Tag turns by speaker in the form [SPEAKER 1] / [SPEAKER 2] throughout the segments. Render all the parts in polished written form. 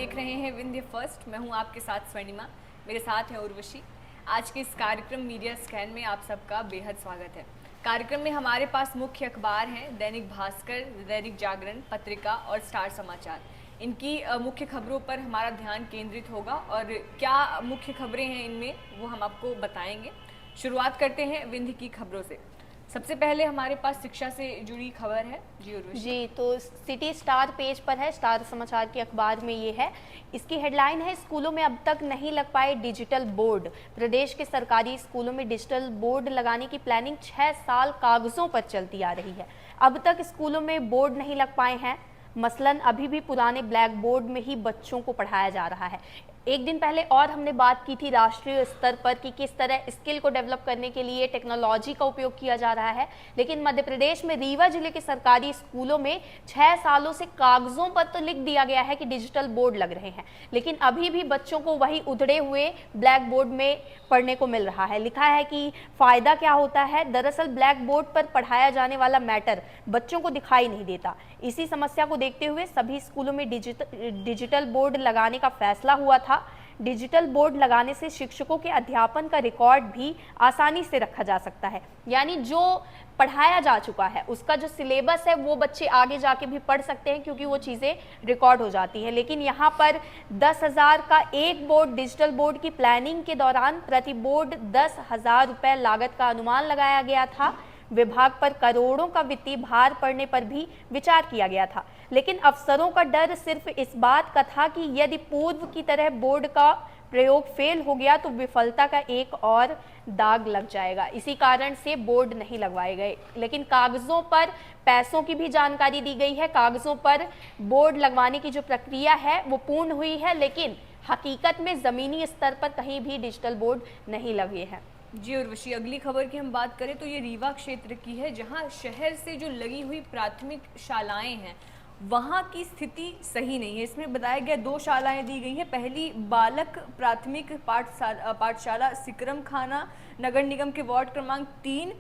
[SPEAKER 1] देख रहे हैं विंध्य फर्स्ट। मैं हूं आपके साथ स्वर्णिमा, मेरे साथ है उर्वशी। आज के इस कार्यक्रम मीडिया स्कैन में आप सबका बेहद स्वागत है। कार्यक्रम में हमारे पास मुख्य अखबार हैं दैनिक भास्कर, दैनिक जागरण, पत्रिका और स्टार समाचार। इनकी मुख्य खबरों पर हमारा ध्यान केंद्रित होगा और क्या मुख्य खबरें हैं इनमें वो हम आपको बताएंगे। शुरुआत करते हैं विंध्य की खबरों से। सबसे पहले हमारे पास शिक्षा से जुड़ी खबर है
[SPEAKER 2] जी, तो सिटी स्टार पेज पर है, स्टार समाचार के अखबार में ये है। इसकी हेडलाइन है, स्कूलों में अब तक नहीं लग पाए डिजिटल बोर्ड। प्रदेश के सरकारी स्कूलों में डिजिटल बोर्ड लगाने की प्लानिंग 6 साल कागजों पर चलती आ रही है। अब तक स्कूलों में बोर्ड नहीं लग पाए हैं। मसलन अभी भी पुराने ब्लैक बोर्ड में ही बच्चों को पढ़ाया जा रहा है। एक दिन पहले और हमने बात की थी राष्ट्रीय स्तर पर कि किस तरह स्किल को डेवलप करने के लिए टेक्नोलॉजी का उपयोग किया जा रहा है, लेकिन मध्य प्रदेश में रीवा जिले के सरकारी स्कूलों में 6 सालों से कागजों पर तो लिख दिया गया है कि डिजिटल बोर्ड लग रहे हैं, लेकिन अभी भी बच्चों को वही उधड़े हुए ब्लैक बोर्ड में पढ़ने को मिल रहा है। लिखा है कि फायदा क्या होता है, दरअसल ब्लैक बोर्ड पर पढ़ाया जाने वाला मैटर बच्चों को दिखाई नहीं देता। इसी समस्या को देखते हुए सभी स्कूलों में डिजिटल बोर्ड लगाने का फैसला हुआ था। डिजिटल बोर्ड लगाने से शिक्षकों के अध्यापन का रिकॉर्ड भी आसानी से रखा जा सकता है, यानी जो पढ़ाया जा चुका है उसका जो सिलेबस है वो बच्चे आगे जाके भी पढ़ सकते हैं क्योंकि वो चीज़ें रिकॉर्ड हो जाती हैं। लेकिन यहाँ पर 10,000 का एक बोर्ड डिजिटल बोर्ड की प्लानिंग के दौरान प्रति बोर्ड 10,000 रुपये लागत का अनुमान लगाया गया था। विभाग पर करोड़ों का वित्तीय भार पड़ने पर भी विचार किया गया था, लेकिन अफसरों का डर सिर्फ इस बात का था कि यदि पूर्व की तरह बोर्ड का प्रयोग फेल हो गया तो विफलता का एक और दाग लग जाएगा। इसी कारण से बोर्ड नहीं लगवाए गए, लेकिन कागजों पर पैसों की भी जानकारी दी गई है। कागजों पर बोर्ड लगवाने की जो प्रक्रिया है वो पूर्ण हुई है, लेकिन हकीकत में ज़मीनी स्तर पर कहीं भी डिजिटल बोर्ड नहीं लगे हैं।
[SPEAKER 1] जी उर्वशी, अगली खबर की हम बात करें तो ये रीवा क्षेत्र की है, जहां शहर से जो लगी हुई प्राथमिक शालाएं हैं वहां की स्थिति सही नहीं है। इसमें बताया गया 2 शालाएं दी गई हैं। पहली बालक प्राथमिक पाठशाला सिकरम खाना नगर निगम के वार्ड क्रमांक 3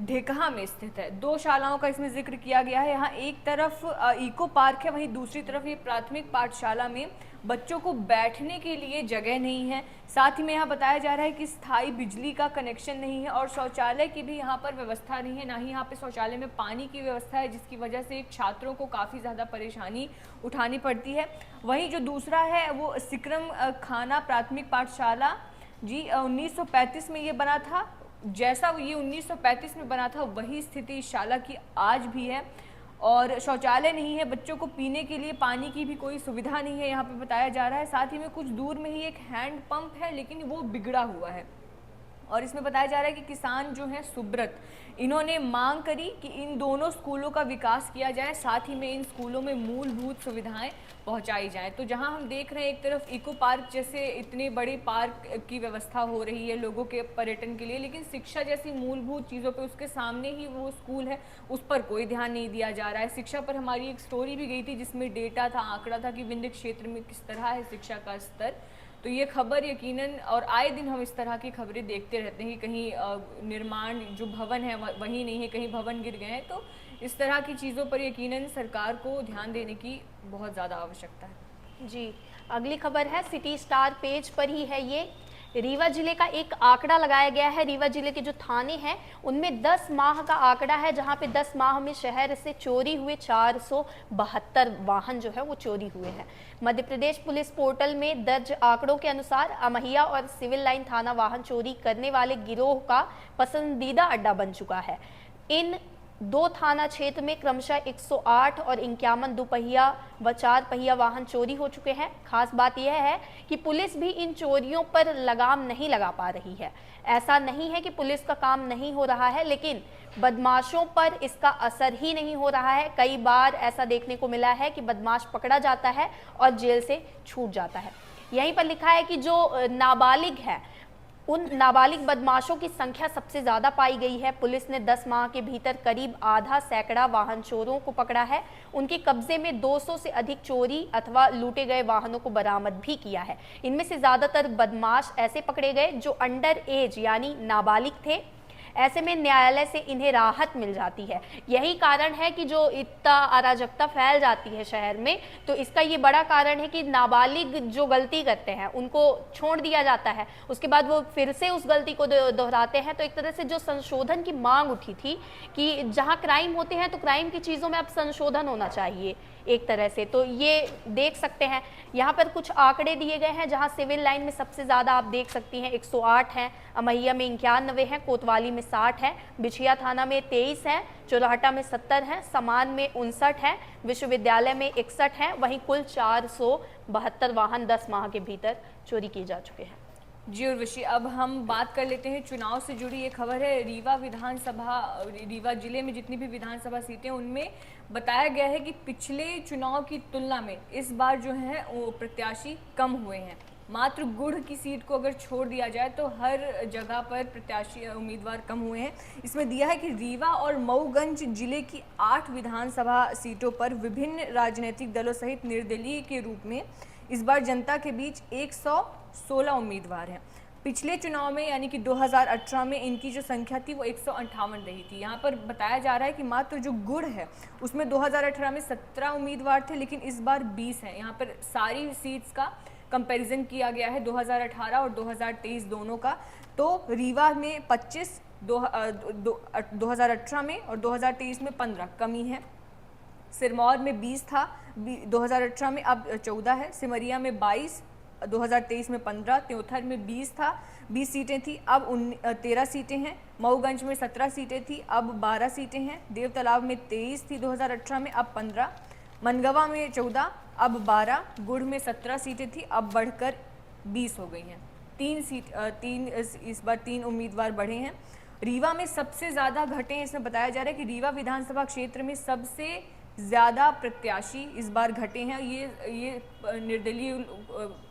[SPEAKER 1] ढेकहा में स्थित है। 2 शालाओं का इसमें जिक्र किया गया है। यहाँ एक तरफ इको पार्क है, वहीं दूसरी तरफ ये प्राथमिक पाठशाला में बच्चों को बैठने के लिए जगह नहीं है। साथ ही में यहाँ बताया जा रहा है कि स्थायी बिजली का कनेक्शन नहीं है और शौचालय की भी यहाँ पर व्यवस्था नहीं है। ना ही यहाँ पे शौचालय में पानी की व्यवस्था है, जिसकी वजह से छात्रों को काफ़ी ज़्यादा परेशानी उठानी पड़ती है। वहीं जो दूसरा है वो सिकरम खाना प्राथमिक पाठशाला जी 1935 में ये बना था। जैसा ये 1935 में बना था वही स्थिति इस शाला की आज भी है और शौचालय नहीं है। बच्चों को पीने के लिए पानी की भी कोई सुविधा नहीं है यहाँ पे बताया जा रहा है। साथ ही में कुछ दूर में ही एक हैंड पंप है, लेकिन वो बिगड़ा हुआ है। और इसमें बताया जा रहा है कि किसान जो हैं सुब्रत, इन्होंने मांग करी कि इन दोनों स्कूलों का विकास किया जाए, साथ ही में इन स्कूलों में मूलभूत सुविधाएं पहुंचाई जाए। तो जहां हम देख रहे हैं एक तरफ इको पार्क जैसे इतने बड़े पार्क की व्यवस्था हो रही है लोगों के पर्यटन के लिए, लेकिन शिक्षा जैसी मूलभूत चीज़ों पे उसके सामने ही वो स्कूल है, उस पर कोई ध्यान नहीं दिया जा रहा है। शिक्षा पर हमारी एक स्टोरी भी गई थी जिसमें डेटा था, आंकड़ा था कि विंध्य क्षेत्र में किस तरह है शिक्षा का स्तर। तो ये खबर यकीनन, और आए दिन हम इस तरह की खबरें देखते रहते हैं कि कहीं निर्माण जो भवन है वही नहीं है, कहीं भवन गिर गए हैं। तो इस तरह की चीज़ों पर यकीनन सरकार को ध्यान देने की बहुत ज़्यादा आवश्यकता है।
[SPEAKER 2] जी, अगली खबर है सिटी स्टार पेज पर ही है ये। रीवा जिले का एक आंकड़ा लगाया गया है। रीवा जिले के जो थाने हैं उनमें 10 माह का आंकड़ा है, जहां पे 10 माह में शहर से चोरी हुए 472 वाहन जो है वो चोरी हुए हैं। मध्य प्रदेश पुलिस पोर्टल में दर्ज आंकड़ों के अनुसार अमहिया और सिविल लाइन थाना वाहन चोरी करने वाले गिरोह का पसंदीदा अड्डा बन चुका है। इन 2 थाना क्षेत्र में क्रमशः 108 और 51 दुपहिया व 4 पहिया वाहन चोरी हो चुके हैं। खास बात यह है कि पुलिस भी इन चोरियों पर लगाम नहीं लगा पा रही है। ऐसा नहीं है कि पुलिस का काम नहीं हो रहा है, लेकिन बदमाशों पर इसका असर ही नहीं हो रहा है। कई बार ऐसा देखने को मिला है कि बदमाश पकड़ा जाता है और जेल से छूट जाता है। यहीं पर लिखा है कि जो नाबालिग है उन नाबालिग बदमाशों की संख्या सबसे ज़्यादा पाई गई है। पुलिस ने 10 माह के भीतर करीब आधा सैकड़ा वाहन चोरों को पकड़ा है। उनके कब्जे में 200 से अधिक चोरी अथवा लूटे गए वाहनों को बरामद भी किया है। इनमें से ज़्यादातर बदमाश ऐसे पकड़े गए जो अंडर एज यानी नाबालिग थे। ऐसे में न्यायालय से इन्हें राहत मिल जाती है। यही कारण है कि जो इतना अराजकता फैल जाती है शहर में, तो इसका ये बड़ा कारण है कि नाबालिग जो गलती करते हैं उनको छोड़ दिया जाता है, उसके बाद वो फिर से उस गलती को दोहराते हैं। तो एक तरह से जो संशोधन की मांग उठी थी कि जहां क्राइम होते हैं तो क्राइम की चीज़ों में अब संशोधन होना चाहिए एक तरह से, तो ये देख सकते हैं यहाँ पर कुछ आंकड़े दिए गए हैं। जहाँ सिविल लाइन में सबसे ज़्यादा आप देख सकती हैं 108 हैं, अमैया में 91 हैं, कोतवाली में 60 है, बिछिया थाना में 23 हैं, चौराहटा में 70 हैं, समान में 59 है, विश्वविद्यालय में 61 हैं। वहीं कुल 472 वाहन 10 माह के भीतर चोरी किए जा चुके हैं।
[SPEAKER 1] जी उर्वशी, अब हम बात कर लेते हैं चुनाव से जुड़ी ये खबर है। रीवा विधानसभा, रीवा जिले में जितनी भी विधानसभा सीटें उनमें बताया गया है कि पिछले चुनाव की तुलना में इस बार जो है वो प्रत्याशी कम हुए हैं। मात्र गुड़ की सीट को अगर छोड़ दिया जाए तो हर जगह पर प्रत्याशी उम्मीदवार कम हुए हैं। इसमें दिया है कि रीवा और मऊगंज जिले की 8 विधानसभा सीटों पर विभिन्न राजनीतिक दलों सहित निर्दलीय के रूप में इस बार जनता के बीच 116 उम्मीदवार हैं। पिछले चुनाव में यानी कि 2018 में इनकी जो संख्या थी वो 158 रही थी। यहाँ पर बताया जा रहा है कि मात्र जो गुड़ है उसमें 2018 में 17 उम्मीदवार थे, लेकिन इस बार 20 हैं। यहाँ पर सारी सीट्स का कंपैरिजन किया गया है 2018 और 2023 दोनों का। तो रीवा में 25 2018 में और 2023 में 15 कमी है। सिरमौर में 20 था 2018 में, अब 14 है। सिमरिया में 22 2023 में 15, त्योथर में 20 था 20 सीटें थी, अब 13 सीटें हैं। मऊगंज में 17 सीटें थी, अब 12 सीटें हैं। देवतालाब में 23 थी 2018 में, अब 15। मनगवा में 14, अब 12। गुड़ में 17 सीटें थी, अब बढ़कर 20 हो गई हैं। 3 इस बार 3 उम्मीदवार बढ़े हैं। रीवा में सबसे ज़्यादा घटे हैं। इसमें बताया जा रहा है कि रीवा विधानसभा क्षेत्र में सबसे ज़्यादा प्रत्याशी इस बार घटे हैं। ये निर्दलीय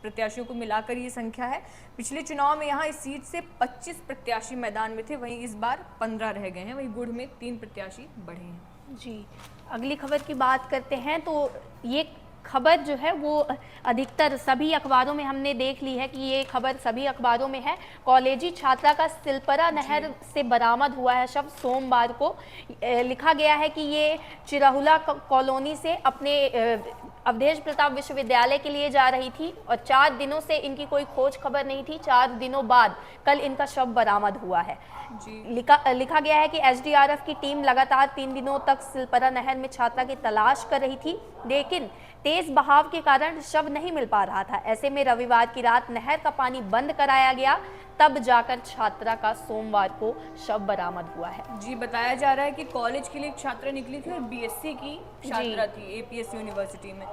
[SPEAKER 1] प्रत्याशियों को मिलाकर ये संख्या है। पिछले चुनाव में यहाँ इस सीट से 25 प्रत्याशी मैदान में थे, वहीं इस बार 15 रह गए हैं। वहीं गुड़ में 3 प्रत्याशी बढ़े हैं।
[SPEAKER 2] जी, अगली खबर की बात करते हैं। तो ये खबर जो है वो अधिकतर सभी अखबारों में हमने देख ली है कि ये खबर सभी अखबारों में है। कॉलेजी छात्रा का सिलपरा नहर से बरामद हुआ है शव सोमवार को। लिखा गया है कि ये चिरहुला कॉलोनी से अपने अवधेश प्रताप विश्वविद्यालय के लिए जा रही थी और 4 दिनों से इनकी कोई खोज खबर नहीं थी। 4 दिनों बाद कल इनका शव बरामद हुआ है। लिखा गया है कि एसडीआरएफ की टीम लगातार 3 दिनों तक सिलपरा नहर में छात्रा की तलाश कर रही थी, लेकिन तेज बहाव के कारण शव नहीं मिल पा रहा था। ऐसे में रविवार की रात नहर का पानी बंद कराया गया, तब जाकर छात्रा का सोमवार को शव बरामद हुआ है।
[SPEAKER 1] जी, बताया जा रहा है कि कॉलेज के लिए एक छात्रा निकली थी और बीएससी की छात्रा थी एपीएस यूनिवर्सिटी में।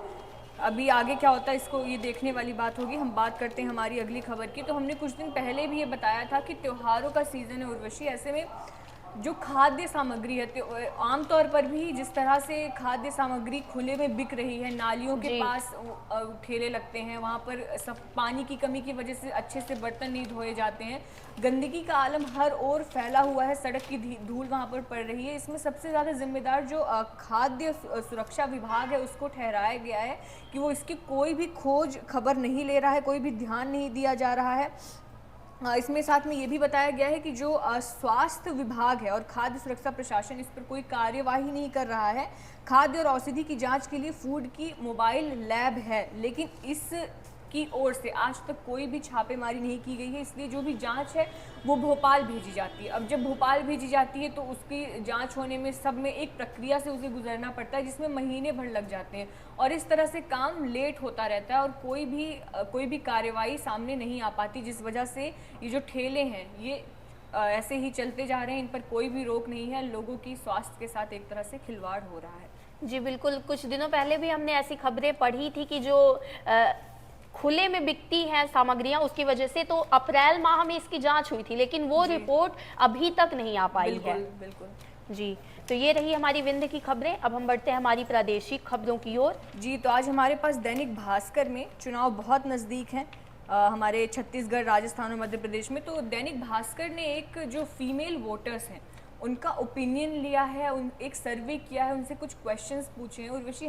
[SPEAKER 1] अभी आगे क्या होता है इसको ये देखने वाली बात होगी। हम बात करते हैं हमारी अगली खबर की। तो हमने कुछ दिन पहले भी ये बताया था कि त्योहारों का सीज़न है उर्वशी, ऐसे में जो खाद्य सामग्री है, आमतौर पर भी जिस तरह से खाद्य सामग्री खुले में बिक रही है, नालियों के पास ठेले लगते हैं, वहाँ पर सब पानी की कमी की वजह से अच्छे से बर्तन नहीं धोए जाते हैं, गंदगी का आलम हर ओर फैला हुआ है, सड़क की धूल वहाँ पर पड़ रही है। इसमें सबसे ज़्यादा जिम्मेदार जो खाद्य सुरक्षा विभाग है उसको ठहराया गया है कि वो इसकी कोई भी खोज खबर नहीं ले रहा है, कोई भी ध्यान नहीं दिया जा रहा है। इसमें साथ में ये भी बताया गया है कि जो स्वास्थ्य विभाग है और खाद्य सुरक्षा प्रशासन इस पर कोई कार्यवाही नहीं कर रहा है। खाद्य और औषधि की जांच के लिए फूड की मोबाइल लैब है, लेकिन इस की ओर से आज तक कोई भी छापेमारी नहीं की गई है, इसलिए जो भी जांच है वो भोपाल भेजी जाती है। अब जब भोपाल भेजी जाती है तो उसकी जांच होने में सब में एक प्रक्रिया से उसे गुजरना पड़ता है जिसमें महीने भर लग जाते हैं और इस तरह से काम लेट होता रहता है और कोई भी कार्रवाई सामने नहीं आ पाती, जिस वजह से ये जो ठेले हैं ये ऐसे ही चलते जा रहे हैं, इन पर कोई भी रोक नहीं है। लोगों की स्वास्थ्य के साथ एक तरह से खिलवाड़ हो रहा है।
[SPEAKER 2] जी बिल्कुल, कुछ दिनों पहले भी हमने ऐसी खबरें पढ़ी थी कि जो खुले में बिकती हैं सामग्रियां, उसकी वजह से तो अप्रैल माह में इसकी जांच हुई थी, लेकिन वो रिपोर्ट अभी तक नहीं आ पाई है।
[SPEAKER 1] बिल्कुल
[SPEAKER 2] जी, तो ये रही हमारी विंध्य की खबरें। अब हम बढ़ते हैं हमारी प्रादेशिक खबरों की ओर।
[SPEAKER 1] जी, तो आज हमारे पास दैनिक भास्कर में चुनाव बहुत नज़दीक हैं हमारे छत्तीसगढ़, राजस्थान और मध्य प्रदेश में। तो दैनिक भास्कर ने एक जो फीमेल वोटर्स हैं उनका ओपिनियन लिया है, एक सर्वे किया है, उनसे कुछ क्वेश्चंस पूछे हैं। उर्वशी,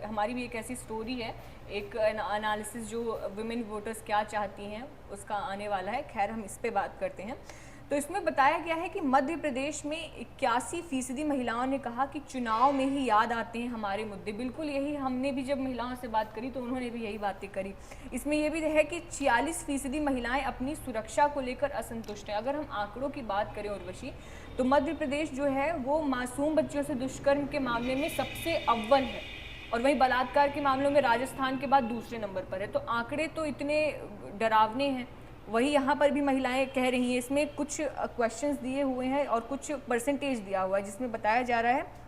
[SPEAKER 1] हमारी भी एक ऐसी स्टोरी है, एक एनालिसिस जो वुमेन वोटर्स क्या चाहती हैं उसका आने वाला है। खैर, हम इस पे बात करते हैं। तो इसमें बताया गया है कि मध्य प्रदेश में 81% महिलाओं ने कहा कि चुनाव में ही याद आते हैं हमारे मुद्दे। बिल्कुल यही हमने भी जब महिलाओं से बात करी तो उन्होंने भी यही बातें करी। इसमें यह भी है कि 46% महिलाएं अपनी सुरक्षा को लेकर असंतुष्ट हैं। अगर हम आंकड़ों की बात करें उर्वशी, तो मध्य प्रदेश जो है वो मासूम बच्चियों से दुष्कर्म के मामले में सबसे अव्वल है, और वहीं बलात्कार के मामलों में राजस्थान के बाद दूसरे नंबर पर है। तो आंकड़े तो इतने डरावने हैं। वही यहाँ पर भी महिलाएं कह रही हैं। इसमें कुछ क्वेश्चंस दिए हुए हैं और कुछ परसेंटेज दिया हुआ है, जिसमें बताया जा रहा है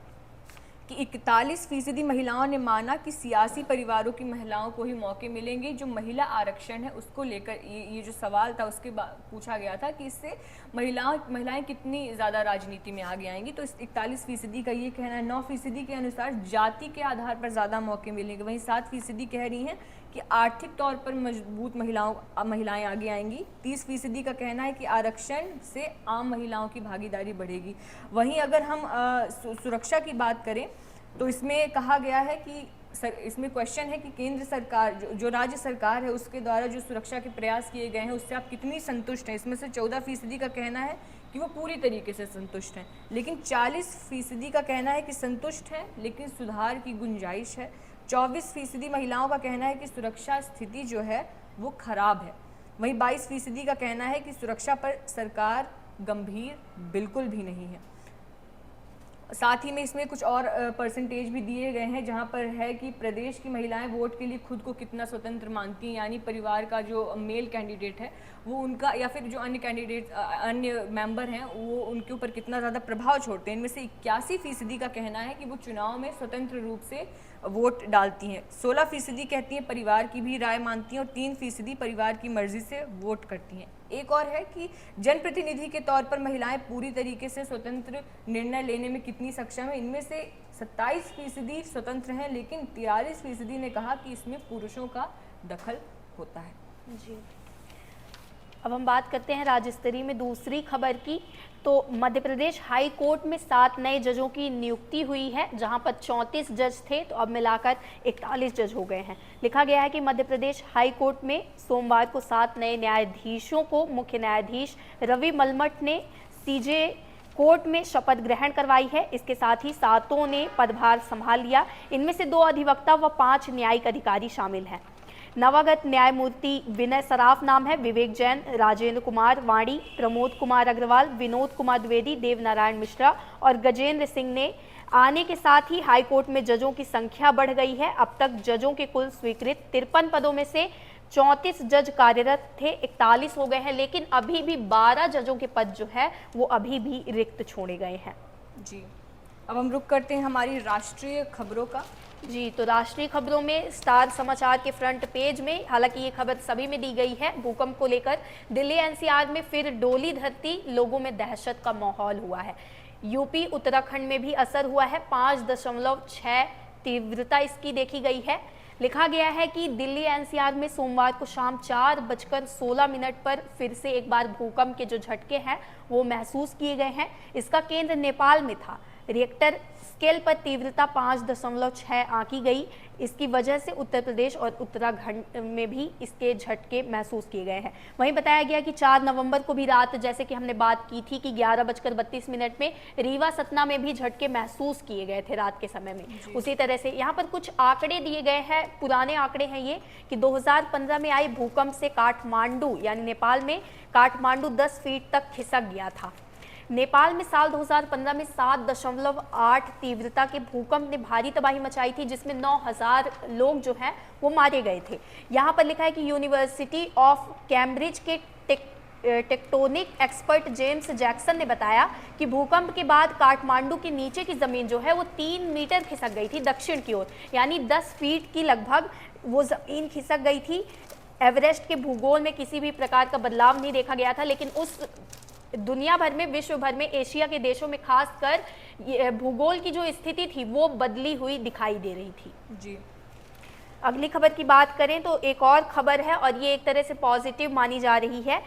[SPEAKER 1] कि 41% महिलाओं ने माना कि सियासी परिवारों की महिलाओं को ही मौके मिलेंगे। जो महिला आरक्षण है उसको लेकर ये जो सवाल था उसके पूछा गया था कि इससे महिलाएं कितनी ज़्यादा राजनीति में आगे आएंगी। तो इस 41% का ये कहना है। 9% के अनुसार जाति के आधार पर ज़्यादा मौके मिलेंगे। वहीं 7% कह रही हैं कि आर्थिक तौर पर मजबूत महिलाएं आगे आएंगी। 30% का कहना है कि आरक्षण से आम महिलाओं की भागीदारी बढ़ेगी। वहीं अगर हम सुरक्षा की बात करें तो इसमें कहा गया है कि इसमें क्वेश्चन है कि केंद्र सरकार जो राज्य सरकार है उसके द्वारा जो सुरक्षा के प्रयास किए गए हैं उससे आप कितनी संतुष्ट हैं। इसमें से 14% का कहना है कि वो पूरी तरीके से संतुष्ट हैं, लेकिन 40% का कहना है कि संतुष्ट हैं लेकिन सुधार की गुंजाइश है। 24% महिलाओं का कहना है कि सुरक्षा स्थिति जो है वो खराब है। वहीं 22% का कहना है कि सुरक्षा पर सरकार गंभीर बिल्कुल भी नहीं है। साथ ही में इसमें कुछ और परसेंटेज भी दिए गए हैं, जहां पर है कि प्रदेश की महिलाएं वोट के लिए खुद को कितना स्वतंत्र मानती हैं, यानी परिवार का जो मेल कैंडिडेट है वो उनका या फिर जो अन्य मेंबर हैं वो उनके ऊपर कितना ज़्यादा प्रभाव छोड़ते हैं। इनमें से 81% का कहना है कि वो चुनाव में स्वतंत्र रूप से वोट डालती हैं। 16% कहती हैं परिवार की भी राय मानती हैं और 3% परिवार की मर्जी से वोट करती हैं। एक और है कि जनप्रतिनिधि के तौर पर महिलाएं पूरी तरीके से स्वतंत्र निर्णय लेने में कितनी सक्षम है। इनमें से 27% स्वतंत्र हैं, लेकिन 43% ने कहा कि इसमें पुरुषों का दखल होता है।
[SPEAKER 2] जी, अब हम बात करते हैं राज्य स्तरीय में दूसरी खबर की। तो मध्य प्रदेश हाई कोर्ट में 7 नए जजों की नियुक्ति हुई है, जहां पर 34 जज थे तो अब मिलाकर 41 जज हो गए हैं। लिखा गया है कि मध्य प्रदेश हाई कोर्ट में सोमवार को 7 नए न्यायाधीशों को मुख्य न्यायाधीश रवि मलमठ ने सीजे कोर्ट में शपथ ग्रहण करवाई है। इसके साथ ही 7 ने पदभार संभाल लिया। इनमें से 2 अधिवक्ता व 5 न्यायिक अधिकारी शामिल हैं। नवागत न्यायमूर्ति विनय सराफ नाम है, विवेक जैन, राजेंद्र कुमार वाणी, प्रमोद कुमार अग्रवाल, विनोद कुमार द्विवेदी, देव नारायण मिश्रा और गजेंद्र सिंह ने आने के साथ ही हाईकोर्ट में जजों की संख्या बढ़ गई है। अब तक जजों के कुल स्वीकृत 53 पदों में से 34 जज कार्यरत थे, 41 हो गए हैं, लेकिन अभी भी 12 जजों के पद जो है वो अभी भी रिक्त छोड़े गए हैं।
[SPEAKER 1] जी, अब हम रुक करते हैं हमारी राष्ट्रीय खबरों का।
[SPEAKER 2] जी, तो राष्ट्रीय खबरों में स्टार समाचार के फ्रंट पेज में, हालांकि ये खबर सभी में दी गई है, भूकंप को लेकर दिल्ली एनसीआर में फिर डोली धरती, लोगों में दहशत का माहौल हुआ है। यूपी उत्तराखंड में भी असर हुआ है। 5.6 तीव्रता इसकी देखी गई है। लिखा गया है कि दिल्ली एनसीआर में सोमवार को शाम 4:16 पर फिर से एक बार भूकंप के जो झटके हैं वो महसूस किए गए हैं। इसका केंद्र नेपाल में था। रिएक्टर स्केल पर तीव्रता 5.6 आंकी गई। इसकी वजह से उत्तर प्रदेश और उत्तराखंड में भी इसके झटके महसूस किए गए हैं। वहीं बताया गया कि 4 नवंबर को भी रात, जैसे कि हमने बात की थी कि 11:32 में रीवा सतना में भी झटके महसूस किए गए थे रात के समय में। उसी तरह से यहाँ पर कुछ आंकड़े दिए गए हैं, पुराने आंकड़े हैं ये, कि 2015 में आए भूकंप से काठमांडू यानी नेपाल में काठमांडू 10 फीट तक खिसक गया था। नेपाल में साल 2015 में 7.8 तीव्रता के भूकंप ने भारी तबाही मचाई थी, जिसमें 9000 लोग जो हैं वो मारे गए थे। यहाँ पर लिखा है कि यूनिवर्सिटी ऑफ कैम्ब्रिज के टेक्टोनिक एक्सपर्ट जेम्स जैक्सन ने बताया कि भूकंप के बाद काठमांडू के नीचे की ज़मीन जो है वो 3 मीटर खिसक गई थी दक्षिण की ओर, यानी 10 फीट की लगभग वो ज़मीन खिसक गई थी। एवरेस्ट के भूगोल में किसी भी प्रकार का बदलाव नहीं देखा गया था, लेकिन उस दुनिया भर में, विश्व भर में, एशिया के देशों में खासकर भूगोल की जो स्थिति थी वो बदली हुई दिखाई दे रही थी।
[SPEAKER 1] जी,
[SPEAKER 2] अगली खबर की बात करें तो एक और खबर है और ये एक तरह से पॉजिटिव मानी जा रही है।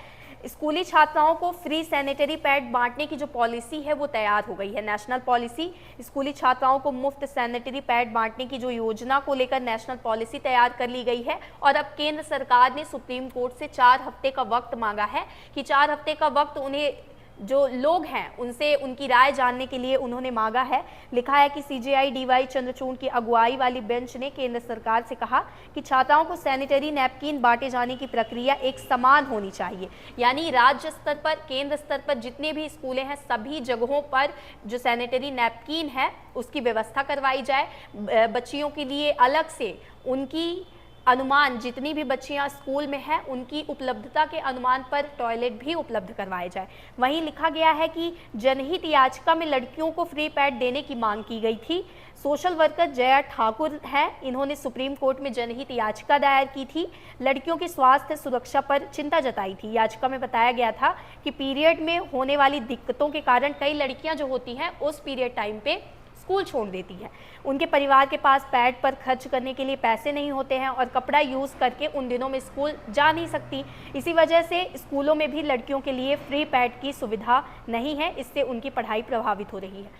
[SPEAKER 2] स्कूली छात्राओं को फ्री सैनिटरी पैड बांटने की जो पॉलिसी है वो तैयार हो गई है। नेशनल पॉलिसी, स्कूली छात्राओं को मुफ्त सैनिटरी पैड बांटने की जो योजना को लेकर नेशनल पॉलिसी तैयार कर ली गई है। और अब केंद्र सरकार ने सुप्रीम कोर्ट से 4 हफ्ते का वक्त मांगा है कि 4 हफ्ते का वक्त उन्हें जो लोग हैं उनसे उनकी राय जानने के लिए उन्होंने मांगा है। लिखा है कि सीजेआई डीवाई चंद्रचूड़ की अगुवाई वाली बेंच ने केंद्र सरकार से कहा कि छात्राओं को सैनिटरी नैपकिन बांटे जाने की प्रक्रिया एक समान होनी चाहिए। यानी राज्य स्तर पर, केंद्र स्तर पर जितने भी स्कूलें हैं सभी जगहों पर जो सैनिटरी नैपकिन है उसकी व्यवस्था करवाई जाए। बच्चियों के लिए अलग से उनकी अनुमान, जितनी भी बच्चियां स्कूल में हैं उनकी उपलब्धता के अनुमान पर टॉयलेट भी उपलब्ध करवाए जाए। वहीं लिखा गया है कि जनहित याचिका में लड़कियों को फ्री पैड देने की मांग की गई थी। सोशल वर्कर जया ठाकुर हैं, इन्होंने सुप्रीम कोर्ट में जनहित याचिका दायर की थी। लड़कियों की स्वास्थ्य सुरक्षा पर चिंता जताई थी। याचिका में बताया गया था कि पीरियड में होने वाली दिक्कतों के कारण कई लड़कियां जो होती हैं उस पीरियड टाइम पे स्कूल छोड़ देती हैं। उनके परिवार के पास पैड पर खर्च करने के लिए पैसे नहीं होते हैं और कपड़ा यूज़ करके उन दिनों में स्कूल जा नहीं सकती। इसी वजह से स्कूलों में भी लड़कियों के लिए फ्री पैड की सुविधा नहीं है, इससे उनकी पढ़ाई प्रभावित हो रही है।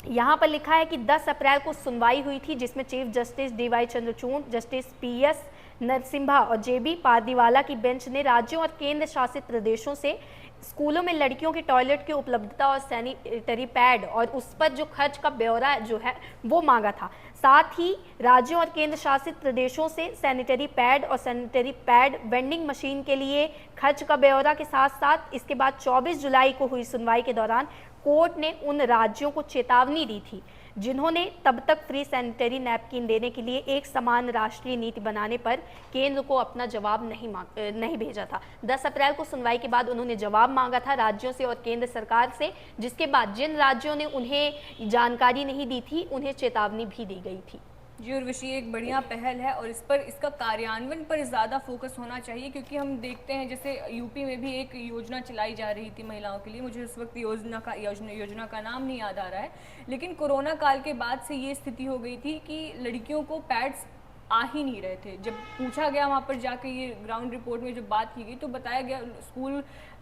[SPEAKER 2] यहाँ पर लिखा है कि 10 अप्रैल को सुनवाई हुई थी जिसमें chief justice DY Chandrachud, justice PS Narasimha और जेबी पारदीवाला की बेंच ने राज्यों और केंद्र शासित प्रदेशों से स्कूलों में लड़कियों के टॉयलेट की उपलब्धता और सैनिटरी पैड और उस पर जो खर्च का ब्यौरा जो है वो मांगा था। साथ ही राज्यों और केंद्र शासित प्रदेशों से सैनिटरी पैड और सैनिटरी पैड वेंडिंग मशीन के लिए खर्च का ब्यौरा के साथ साथ इसके बाद 24 जुलाई को हुई सुनवाई के दौरान कोर्ट ने उन राज्यों को चेतावनी दी थी जिन्होंने तब तक फ्री सैनिटरी नैपकिन देने के लिए एक समान राष्ट्रीय नीति बनाने पर केंद्र को अपना जवाब नहीं भेजा था। 10 अप्रैल को सुनवाई के बाद उन्होंने जवाब मांगा था राज्यों से और केंद्र सरकार से, जिसके बाद जिन राज्यों ने उन्हें जानकारी नहीं दी थी उन्हें चेतावनी भी दी गई थी।
[SPEAKER 1] जी, उर्वशी एक बढ़िया पहल है और इस पर, इसका कार्यान्वयन पर ज़्यादा फोकस होना चाहिए क्योंकि हम देखते हैं जैसे यूपी में भी एक योजना चलाई जा रही थी महिलाओं के लिए। मुझे उस वक्त योजना का नाम नहीं याद आ रहा है, लेकिन कोरोना काल के बाद से ये स्थिति हो गई थी कि लड़कियों को पैड्स आ ही नहीं रहे थे। जब पूछा गया वहाँ पर जाकर, ये ग्राउंड रिपोर्ट में जब बात की गई तो बताया गया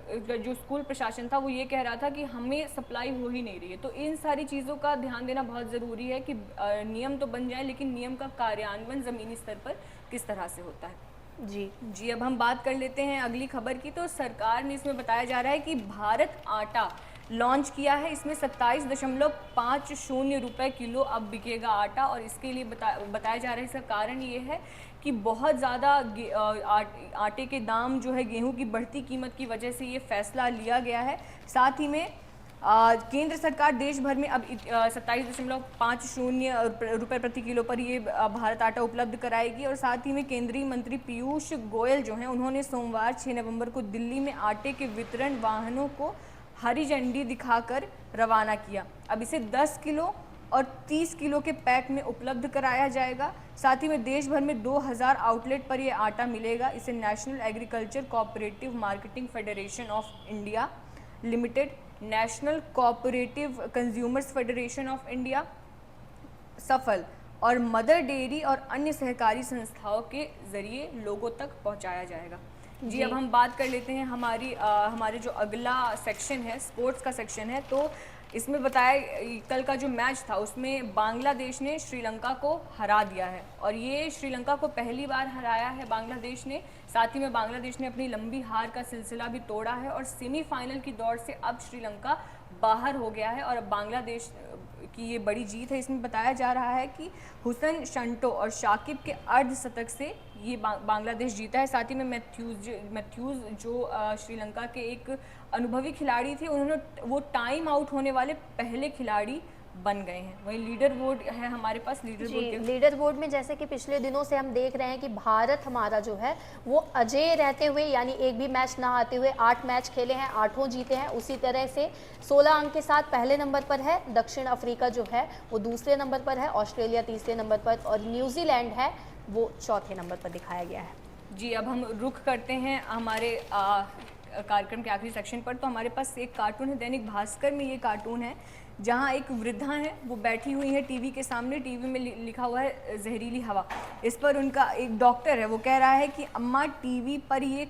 [SPEAKER 1] जो स्कूल प्रशासन था वो ये कह रहा था कि हमें सप्लाई हो ही नहीं रही है। तो इन सारी चीज़ों का ध्यान देना बहुत ज़रूरी है कि नियम तो बन जाए लेकिन नियम का कार्यान्वयन ज़मीनी स्तर पर किस तरह से होता है। जी, अब हम बात कर लेते हैं अगली खबर की। तो सरकार ने इसमें बताया जा रहा है कि भारत आटा लॉन्च किया है। इसमें 27.50 रुपये किलो अब बिकेगा आटा और इसके लिए बताया जा रहा है, इसका कारण ये है कि बहुत ज़्यादा आटे के दाम जो है, गेहूं की बढ़ती कीमत की वजह से ये फैसला लिया गया है। साथ ही में केंद्र सरकार देश भर में अब 27.50 रुपये प्रति किलो पर ये भारत आटा उपलब्ध कराएगी। और साथ ही में केंद्रीय मंत्री पीयूष गोयल जो हैं उन्होंने सोमवार 6 नवंबर को दिल्ली में आटे के वितरण वाहनों को हरी झंडी दिखाकर रवाना किया। अब इसे 10 किलो और 30 किलो के पैक में उपलब्ध कराया जाएगा। साथ ही में देश भर में 2000 आउटलेट पर यह आटा मिलेगा। इसे national agriculture cooperative marketing federation of India limited, national cooperative consumers federation of India, सफल और मदर डेयरी और अन्य सहकारी संस्थाओं के जरिए लोगों तक पहुंचाया जाएगा। जी, अब हम बात कर लेते हैं हमारे जो अगला सेक्शन है, स्पोर्ट्स का सेक्शन है। तो इसमें बताया कल का जो मैच था उसमें बांग्लादेश ने श्रीलंका को हरा दिया है और ये श्रीलंका को पहली बार हराया है बांग्लादेश ने। साथ ही में बांग्लादेश ने अपनी लंबी हार का सिलसिला भी तोड़ा है और सेमीफाइनल की दौड़ से अब श्रीलंका बाहर हो गया है और अब बांग्लादेश की ये बड़ी जीत है। इसमें बताया जा रहा है कि हुसन शंटो और शाकिब के अर्धशतक से ये बांग्लादेश जीता है। साथ ही में मैथ्यूज जो श्रीलंका के एक अनुभवी खिलाड़ी थे, उन्होंने वो टाइम आउट होने वाले पहले खिलाड़ी बन गए हैं। वही लीडर बोर्ड है हमारे पास।
[SPEAKER 2] लीडर बोर्ड में जैसे कि पिछले दिनों से हम देख रहे हैं कि भारत हमारा जो है वो अजेय रहते हुए, यानी एक भी मैच ना आते हुए 8 मैच खेले हैं, 8 जीते हैं। उसी तरह से 16 अंक के साथ पहले नंबर पर है। दक्षिण अफ्रीका जो है वो दूसरे नंबर पर है, ऑस्ट्रेलिया तीसरे नंबर पर और न्यूजीलैंड है वो चौथे नंबर पर दिखाया गया है।
[SPEAKER 1] जी, अब हम रुख करते हैं हमारे कार्यक्रम के आखिरी सेक्शन पर। तो हमारे पास एक कार्टून है, दैनिक भास्कर में ये कार्टून है जहाँ एक वृद्धा है वो बैठी हुई है टीवी के सामने, टीवी में लिखा हुआ है जहरीली हवा। इस पर उनका एक डॉक्टर है वो कह रहा है कि अम्मा टीवी पर ये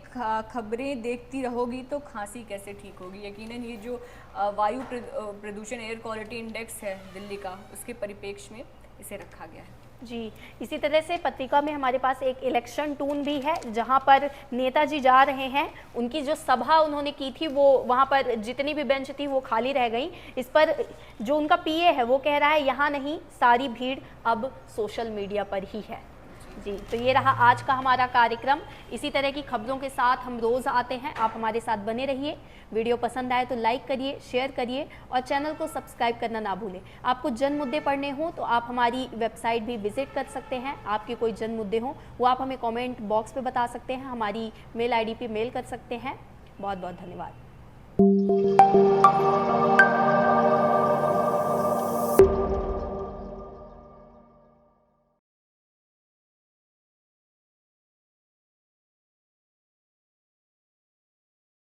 [SPEAKER 1] खबरें देखती रहोगी तो खांसी कैसे ठीक होगी। यकीनन ये जो वायु प्रदूषण एयर क्वालिटी इंडेक्स है दिल्ली का, उसके परिप्रेक्ष्य में इसे रखा गया है।
[SPEAKER 2] जी, इसी तरह से पत्रिका में हमारे पास एक इलेक्शन टून भी है जहां पर नेताजी जा रहे हैं। उनकी जो सभा उन्होंने की थी वो वहां पर जितनी भी बेंच थी वो खाली रह गई। इस पर जो उनका पीए है वो कह रहा है यहाँ नहीं, सारी भीड़ अब सोशल मीडिया पर ही है। जी, तो ये रहा आज का हमारा कार्यक्रम। इसी तरह की खबरों के साथ हम रोज़ आते हैं, आप हमारे साथ बने रहिए। वीडियो पसंद आए तो लाइक करिए, शेयर करिए और चैनल को सब्सक्राइब करना ना भूलें। आपको जन मुद्दे पढ़ने हों तो आप हमारी वेबसाइट भी विजिट कर सकते हैं। आपके कोई जन मुद्दे हों वो आप हमें कमेंट बॉक्स पे बता सकते हैं, हमारी मेल आईडी पे मेल कर सकते हैं। बहुत बहुत धन्यवाद।